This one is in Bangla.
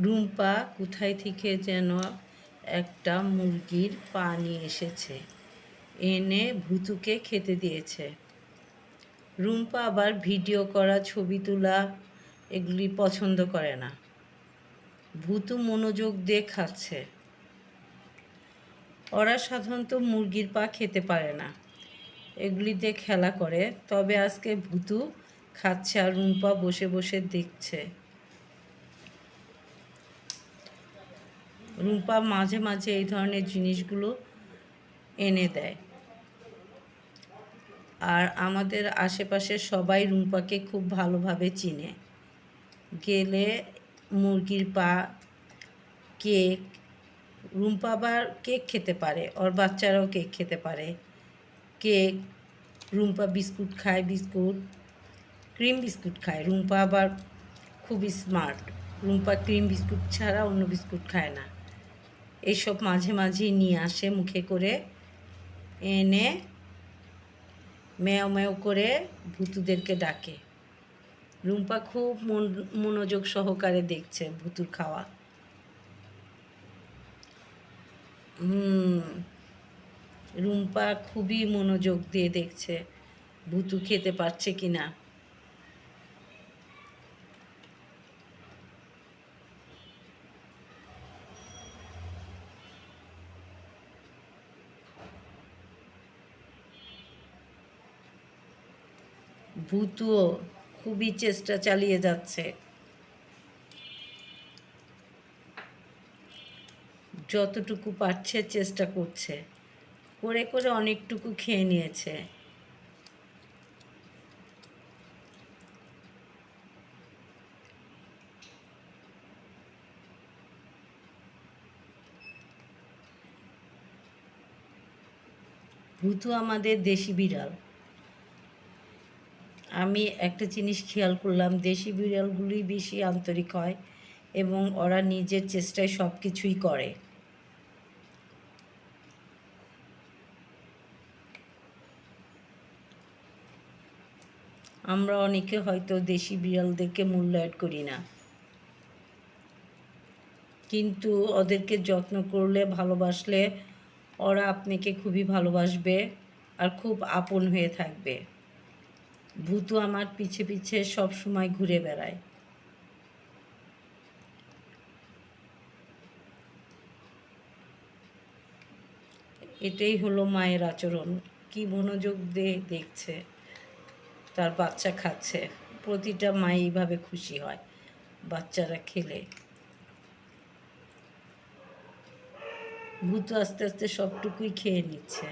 রুম্পা কোথায় থেকে যেন একটা মুরগির পা নিয়ে এসেছে, এনে ভুতুকে খেতে দিয়েছে। রুম্পা আবার ভিডিও করা, ছবি তোলা এগুলি পছন্দ করে না। ভুতু মনোযোগ দিয়ে খাচ্ছে। ওরা সাধারণত মুরগির পা খেতে পারে না, এগুলিতে খেলা করে। তবে আজকে ভুতু খাচ্ছে আর রুম্পা বসে বসে দেখছে। রুম্পা মাঝে মাঝে এই ধরনের জিনিসগুলো এনে দেয়। আর আমাদের আশেপাশে সবাই রুম্পাকে খুব ভালোভাবে চিনে। গেলে মুরগির পা, কেক, রুম্পা আবার কেক খেতে পারে, ওর বাচ্চারাও কেক খেতে পারে। কেক, রুম্পা বিস্কুট খায়, ক্রিম বিস্কুট খায়। রুম্পা আবার খুবই স্মার্ট, রুম্পা ক্রিম বিস্কুট ছাড়া অন্য বিস্কুট খায় না। এইসব মাঝে মাঝেই নিয়ে আসে মুখে করে, এনে ম্যাও ম্যাও করে ভুতুদেরকে ডাকে। রুম্পা খুব মনোযোগ সহকারে দেখছে ভুতুর খাওয়া। রুম্পা খুবই মনোযোগ দিয়ে দেখছে ভুতু খেতে পারছে কিনা। ভুতুও খুবই চেষ্টা চালিয়ে যাচ্ছে, যতটুকু পারছে চেষ্টা করছে, করে করে অনেকটুকু খেয়ে নিয়েছে। ভুতু আমাদের দেশি বিড়াল। আমি একটা জিনিস খেয়াল করলাম, দেশি বিড়ালগুলি বেশি আন্তরিক হয় এবং ওরা নিজের চেষ্টায় সব কিছুই করে। আমরা অনেকে হয়তো দেশি বিড়ালদেরকে মূল্যায়ন করি না, কিন্তু ওদেরকে যত্ন করলে, ভালোবাসলে ওরা আপনাকে খুবই ভালোবাসবে আর খুব আপন হয়ে থাকবে। ভুতু আমার পিছে পিছে সব সময় ঘুরে বেড়ায়। এটাই হলো মায়ের আচরণ। কি মনোযোগ দিয়ে দেখছে, তার বাচ্চা খাচ্ছে। প্রতিটা মা এইভাবে খুশি হয় বাচ্চারা খেলে। ভুতু আস্তে আস্তে সবটুকুই খেয়ে নিচ্ছে।